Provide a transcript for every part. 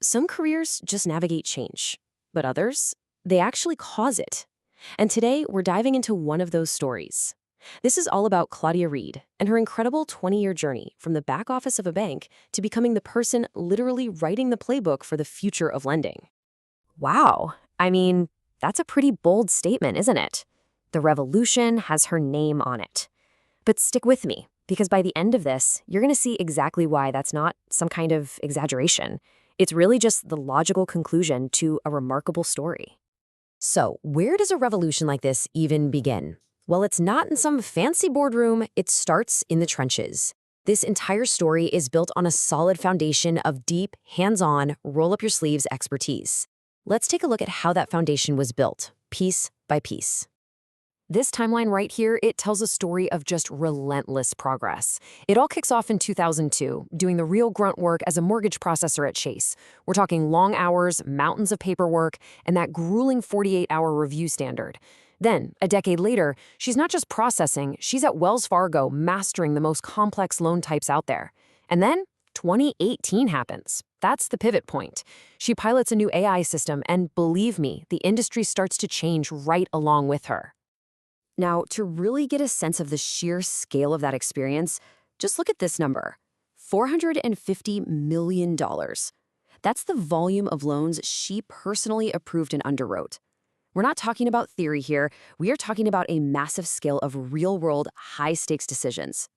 Some careers just navigate change, but others, they actually cause it. And today, we're diving into one of those stories. This is all about Claudia Reid and her incredible 20-year journey from the back office of a bank to becoming the person literally writing the playbook for the future of lending. Wow. That's a pretty bold statement, isn't it? The revolution has her name on it. But stick with me, because by the end of this, you're going to see exactly why that's not some kind of exaggeration. It's really just the logical conclusion to a remarkable story. So, where does a revolution like this even begin? Well, it's not in some fancy boardroom, it starts in the trenches. This entire story is built on a solid foundation of deep, hands-on, roll-up-your-sleeves expertise. Let's take a look at how that foundation was built, piece by piece. This timeline right here, it tells a story of just relentless progress. It all kicks off in 2002, doing the real grunt work as a mortgage processor at Chase. We're talking long hours, mountains of paperwork, and that grueling 48-hour review standard. Then, a decade later, she's not just processing, she's at Wells Fargo mastering the most complex loan types out there. And then, 2018 happens. That's the pivot point. She pilots a new AI system, and believe me, the industry starts to change right along with her. Now, to really get a sense of the sheer scale of that experience, just look at this number, $450 million. That's the volume of loans she personally approved and underwrote. We're not talking about theory here. We are talking about a massive scale of real-world, high-stakes decisions.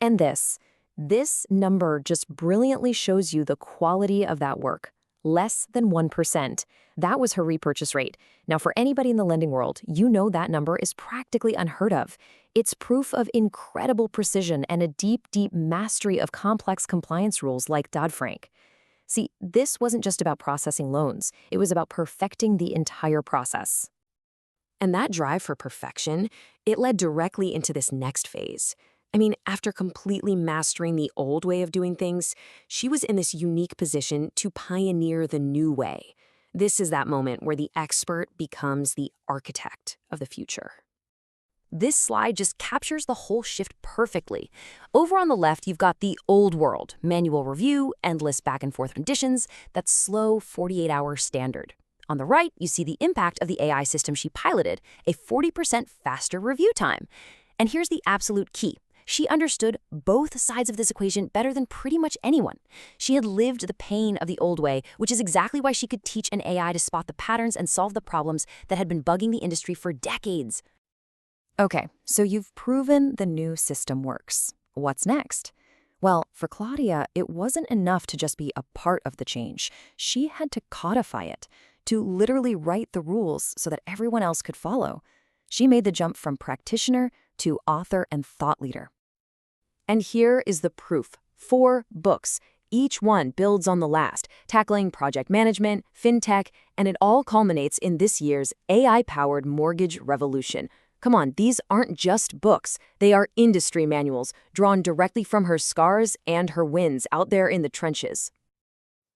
And this number just brilliantly shows you the quality of that work. Less than 1%. That was her repurchase rate. Now, for anybody in the lending world, you know that number is practically unheard of. It's proof of incredible precision and a deep, deep mastery of complex compliance rules like Dodd-Frank. See, this wasn't just about processing loans. It was about perfecting the entire process. And that drive for perfection, it led directly into this next phase. After completely mastering the old way of doing things, she was in this unique position to pioneer the new way. This is that moment where the expert becomes the architect of the future. This slide just captures the whole shift perfectly. Over on the left, you've got the old world, manual review, endless back and forth renditions, that slow 48-hour standard. On the right, you see the impact of the AI system she piloted, a 40% faster review time. And here's the absolute key. She understood both sides of this equation better than pretty much anyone. She had lived the pain of the old way, which is exactly why she could teach an AI to spot the patterns and solve the problems that had been bugging the industry for decades. Okay, so you've proven the new system works. What's next? Well, for Claudia, it wasn't enough to just be a part of the change. She had to codify it, to literally write the rules so that everyone else could follow. She made the jump from practitioner to author and thought leader. And here is the proof. 4 books. Each one builds on the last, tackling project management, fintech, and it all culminates in this year's AI-powered mortgage revolution. Come on, these aren't just books. They are industry manuals, drawn directly from her scars and her wins out there in the trenches.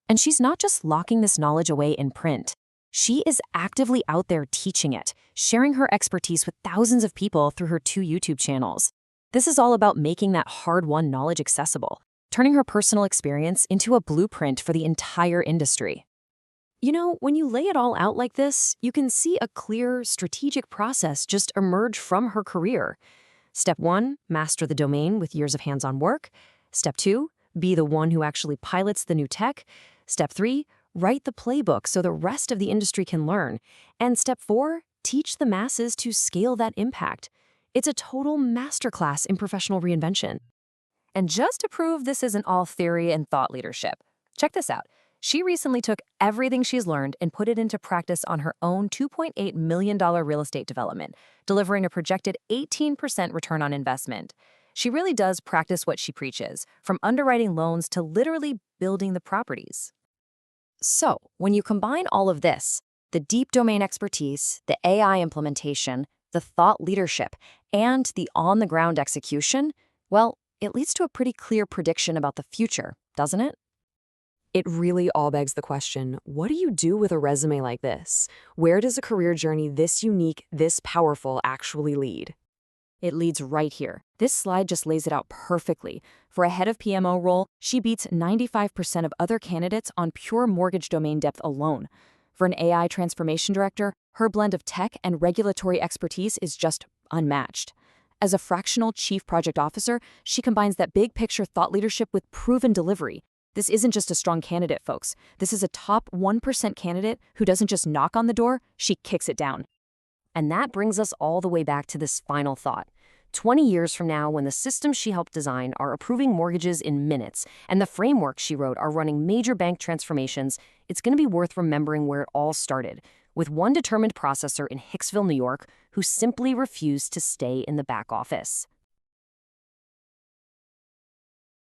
And she's not just locking this knowledge away in print. She is actively out there teaching it, sharing her expertise with thousands of people through her 2 YouTube channels. This is all about making that hard-won knowledge accessible, turning her personal experience into a blueprint for the entire industry. When you lay it all out like this, you can see a clear, strategic process just emerge from her career. Step 1, master the domain with years of hands-on work. Step 2, be the one who actually pilots the new tech. Step 3, write the playbook so the rest of the industry can learn. And Step 4, teach the masses to scale that impact. It's a total masterclass in professional reinvention. And just to prove this isn't all theory and thought leadership, check this out. She recently took everything she's learned and put it into practice on her own $2.8 million real estate development, delivering a projected 18% return on investment. She really does practice what she preaches, from underwriting loans to literally building the properties. So, when you combine all of this, the deep domain expertise, the AI implementation, the thought leadership, and the on-the-ground execution, well, it leads to a pretty clear prediction about the future, doesn't it? It really all begs the question, what do you do with a resume like this? Where does a career journey this unique, this powerful actually lead? It leads right here. This slide just lays it out perfectly. For a head of PMO role, she beats 95% of other candidates on pure mortgage domain depth alone. For an AI transformation director, her blend of tech and regulatory expertise is just unmatched. As a fractional chief project officer, she combines that big picture thought leadership with proven delivery. This isn't just a strong candidate, folks. This is a top 1% candidate who doesn't just knock on the door, she kicks it down. And that brings us all the way back to this final thought. 20 years from now, when the systems she helped design are approving mortgages in minutes and the frameworks she wrote are running major bank transformations, it's going to be worth remembering where it all started, with one determined processor in Hicksville, New York, who simply refused to stay in the back office.